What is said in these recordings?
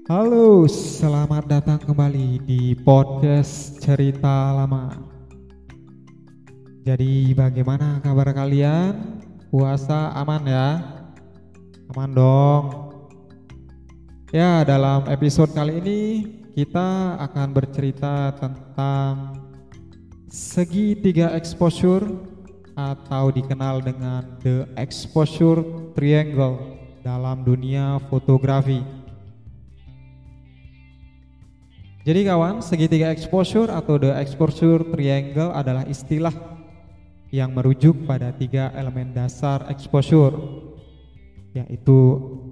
Halo, selamat datang kembali di podcast Cerita Lama. Jadi bagaimana kabar kalian? Puasa aman ya? Aman dong. Ya, dalam episode kali ini kita akan bercerita tentang segitiga exposure atau dikenal dengan the exposure triangle dalam dunia fotografi. Jadi kawan, segitiga exposure atau the exposure triangle adalah istilah yang merujuk pada tiga elemen dasar exposure, yaitu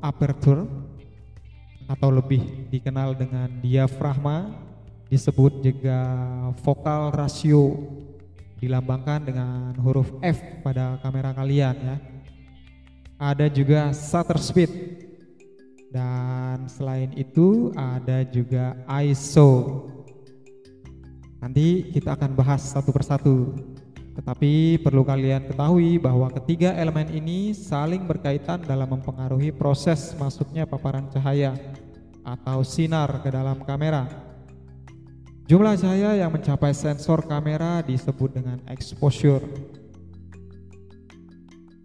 aperture atau lebih dikenal dengan diafragma, disebut juga focal ratio, dilambangkan dengan huruf F pada kamera kalian ya. Ada juga shutter speed, dan selain itu ada juga ISO. Nanti kita akan bahas satu persatu. Tetapi perlu kalian ketahui bahwa ketiga elemen ini saling berkaitan dalam mempengaruhi proses masuknya paparan cahaya atau sinar ke dalam kamera. Jumlah cahaya yang mencapai sensor kamera disebut dengan exposure.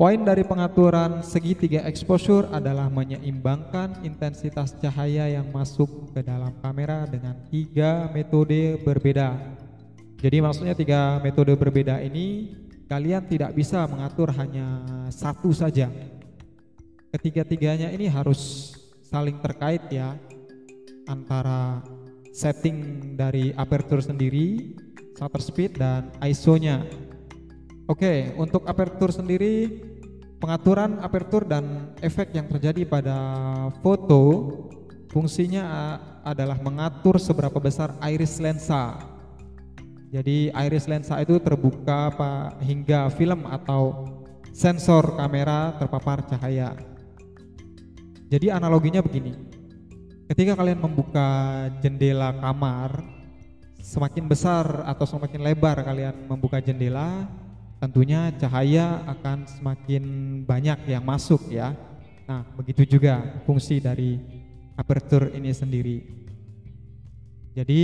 Poin dari pengaturan segitiga exposure adalah menyeimbangkan intensitas cahaya yang masuk ke dalam kamera dengan tiga metode berbeda. Jadi maksudnya tiga metode berbeda ini kalian tidak bisa mengatur hanya satu saja. Ketiga-tiganya ini harus saling terkait ya, antara setting dari aperture sendiri, shutter speed, dan ISO-nya. Oke, untuk aperture sendiri, pengaturan aperture dan efek yang terjadi pada foto fungsinya adalah mengatur seberapa besar iris lensa. Jadi iris lensa itu terbuka hingga film atau sensor kamera terpapar cahaya. Jadi analoginya begini, ketika kalian membuka jendela kamar, semakin besar atau semakin lebar kalian membuka jendela, tentunya cahaya akan semakin banyak yang masuk ya. Nah, begitu juga fungsi dari aperture ini sendiri. Jadi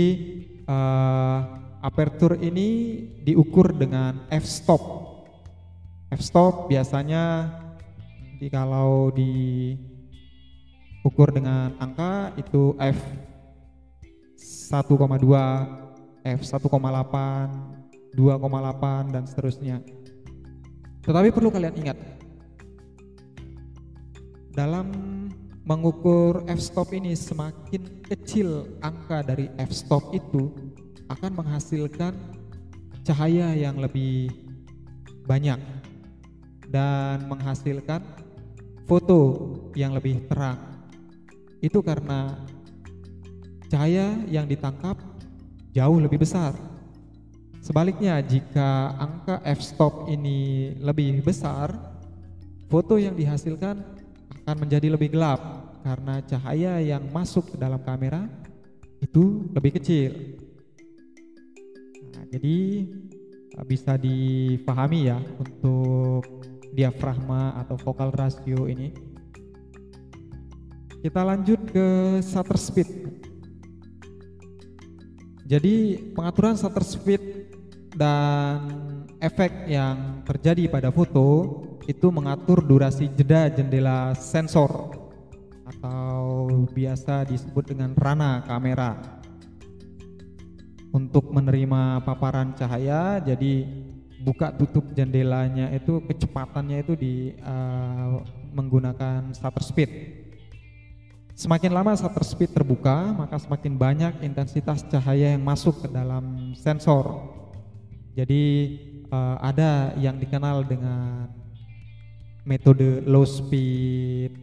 aperture ini diukur dengan f-stop. F-stop biasanya kalau diukur dengan angka itu f 1,2, f 1,8, 2,8 dan seterusnya. Tetapi perlu kalian ingat, dalam mengukur f-stop ini, semakin kecil angka dari f-stop itu akan menghasilkan cahaya yang lebih banyak dan menghasilkan foto yang lebih terang. Itu karena cahaya yang ditangkap jauh lebih besar. Sebaliknya, jika angka f-stop ini lebih besar, foto yang dihasilkan akan menjadi lebih gelap karena cahaya yang masuk ke dalam kamera itu lebih kecil. Nah, jadi bisa dipahami ya untuk diafragma atau focal ratio ini. Kita lanjut ke shutter speed. Jadi pengaturan shutter speed dan efek yang terjadi pada foto itu mengatur durasi jeda jendela sensor atau biasa disebut dengan rana kamera untuk menerima paparan cahaya. Jadi buka tutup jendelanya itu kecepatannya itu menggunakan shutter speed. Semakin lama shutter speed terbuka, maka semakin banyak intensitas cahaya yang masuk ke dalam sensor. Jadi ada yang dikenal dengan metode low speed.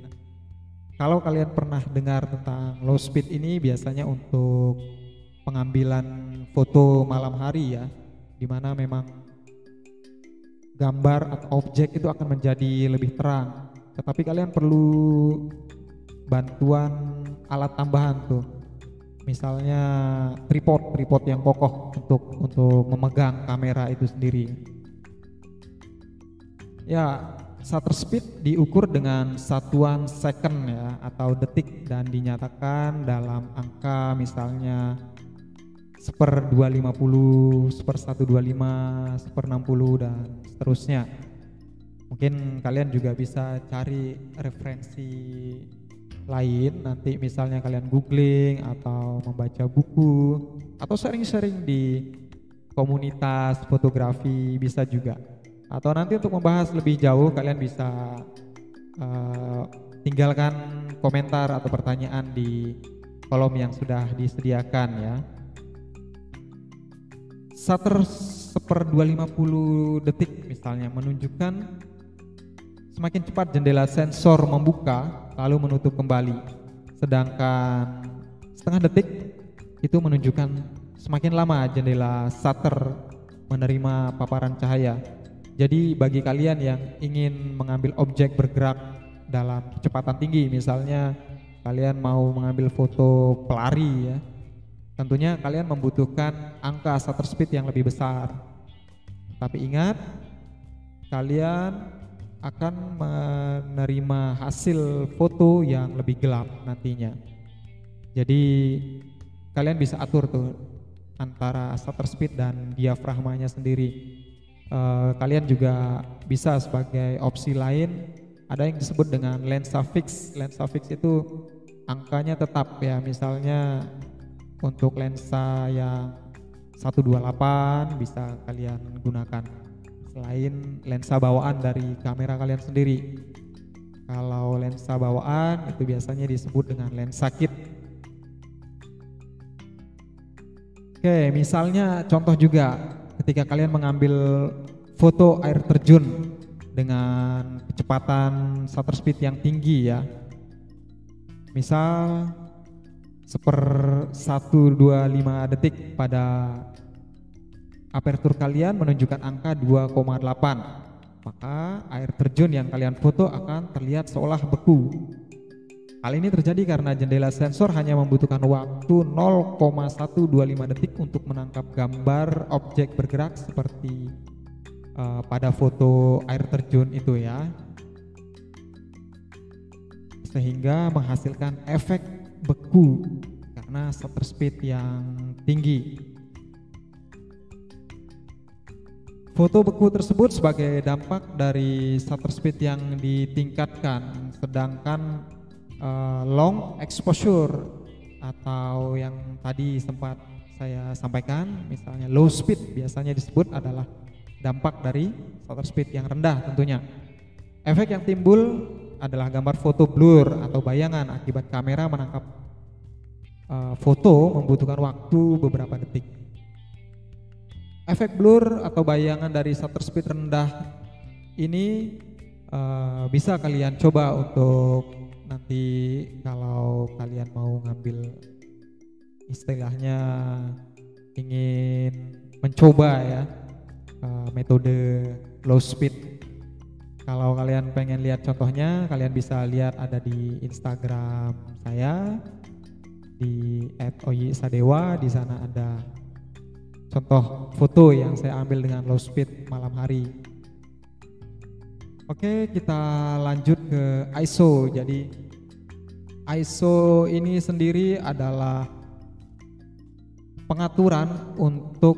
Kalau kalian pernah dengar tentang low speed ini, biasanya untuk pengambilan foto malam hari ya, dimana memang gambar atau objek itu akan menjadi lebih terang. Tetapi kalian perlu bantuan alat tambahan tuh, misalnya tripod yang kokoh untuk memegang kamera itu sendiri. Ya, shutter speed diukur dengan satuan second ya atau detik dan dinyatakan dalam angka misalnya 1/250, 1/125, 1/60 dan seterusnya. Mungkin kalian juga bisa cari referensi lain nanti misalnya kalian googling atau membaca buku atau sharing-sharing di komunitas fotografi bisa juga. Atau nanti untuk membahas lebih jauh kalian bisa tinggalkan komentar atau pertanyaan di kolom yang sudah disediakan ya. Shutter 1/250 detik misalnya menunjukkan semakin cepat jendela sensor membuka lalu menutup kembali. Sedangkan setengah detik itu menunjukkan semakin lama jendela shutter menerima paparan cahaya. Jadi bagi kalian yang ingin mengambil objek bergerak dalam kecepatan tinggi, misalnya kalian mau mengambil foto pelari ya, tentunya kalian membutuhkan angka shutter speed yang lebih besar. Tapi ingat, kalian akan menerima hasil foto yang lebih gelap nantinya. Jadi kalian bisa atur tuh antara shutter speed dan diafragmanya sendiri. Kalian juga bisa sebagai opsi lain ada yang disebut dengan lensa fix. Lensa fix itu angkanya tetap ya, misalnya untuk lensa yang 128 bisa kalian gunakan selain lensa bawaan dari kamera kalian sendiri. Kalau lensa bawaan itu biasanya disebut dengan lensa kit. Oke, misalnya contoh juga ketika kalian mengambil foto air terjun dengan kecepatan shutter speed yang tinggi ya, misal 1/125 detik, pada aperture kalian menunjukkan angka 2,8, maka air terjun yang kalian foto akan terlihat seolah beku. Hal ini terjadi karena jendela sensor hanya membutuhkan waktu 0,125 detik untuk menangkap gambar objek bergerak seperti pada foto air terjun itu ya, sehingga menghasilkan efek beku karena shutter speed yang tinggi. Foto beku tersebut sebagai dampak dari shutter speed yang ditingkatkan, sedangkan long exposure atau yang tadi sempat saya sampaikan misalnya low speed biasanya disebut adalah dampak dari shutter speed yang rendah tentunya. Efek yang timbul adalah gambar foto blur atau bayangan akibat kamera menangkap foto membutuhkan waktu beberapa detik. Efek blur atau bayangan dari shutter speed rendah ini bisa kalian coba untuk nanti kalau kalian mau ngambil istilahnya ingin mencoba ya metode low speed. Kalau kalian pengen lihat contohnya, kalian bisa lihat ada di Instagram saya di @oyisadewa. Di sana ada contoh foto yang saya ambil dengan low speed malam hari. Oke, kita lanjut ke ISO. Jadi ISO ini sendiri adalah pengaturan untuk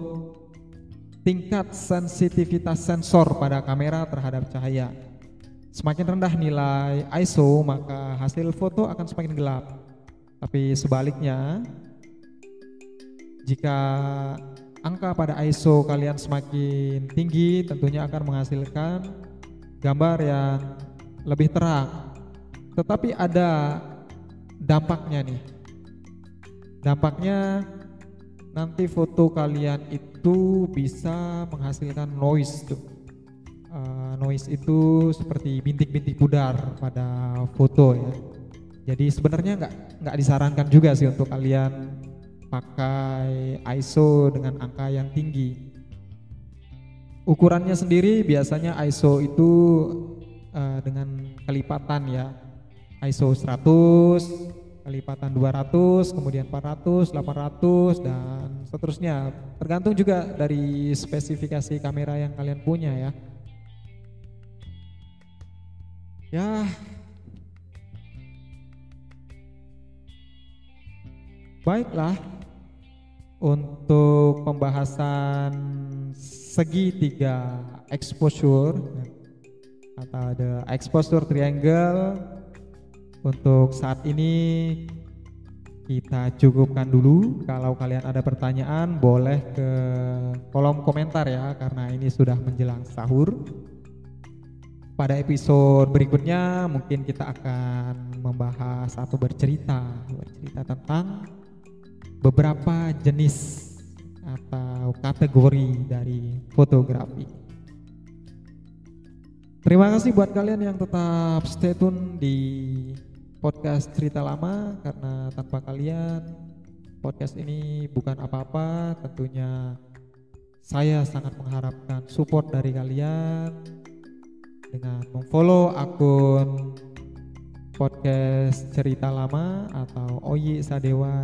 tingkat sensitivitas sensor pada kamera terhadap cahaya. Semakin rendah nilai ISO, maka hasil foto akan semakin gelap. Tapi sebaliknya, jika angka pada ISO kalian semakin tinggi, tentunya akan menghasilkan gambar yang lebih terang. Tetapi ada dampaknya nih. Dampaknya nanti foto kalian itu bisa menghasilkan noise tuh. Noise itu seperti bintik-bintik pudar pada foto ya. Jadi sebenarnya nggak disarankan juga sih untuk kalian pakai ISO dengan angka yang tinggi. Ukurannya sendiri biasanya ISO itu dengan kelipatan ya, ISO 100, kelipatan 200, kemudian 400, 800 dan seterusnya. Tergantung juga dari spesifikasi kamera yang kalian punya ya. Ya, baiklah, untuk pembahasan segitiga exposure atau the exposure triangle untuk saat ini kita cukupkan dulu. Kalau kalian ada pertanyaan boleh ke kolom komentar ya, karena ini sudah menjelang sahur. Pada episode berikutnya mungkin kita akan membahas atau bercerita tentang beberapa jenis atau kategori dari fotografi. Terima kasih buat kalian yang tetap stay tune di podcast Cerita Lama, karena tanpa kalian podcast ini bukan apa-apa. Tentunya saya sangat mengharapkan support dari kalian dengan memfollow akun podcast Cerita Lama atau Oyi Sadewa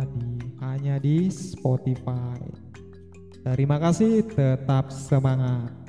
hanya di Spotify. Terima kasih, tetap semangat.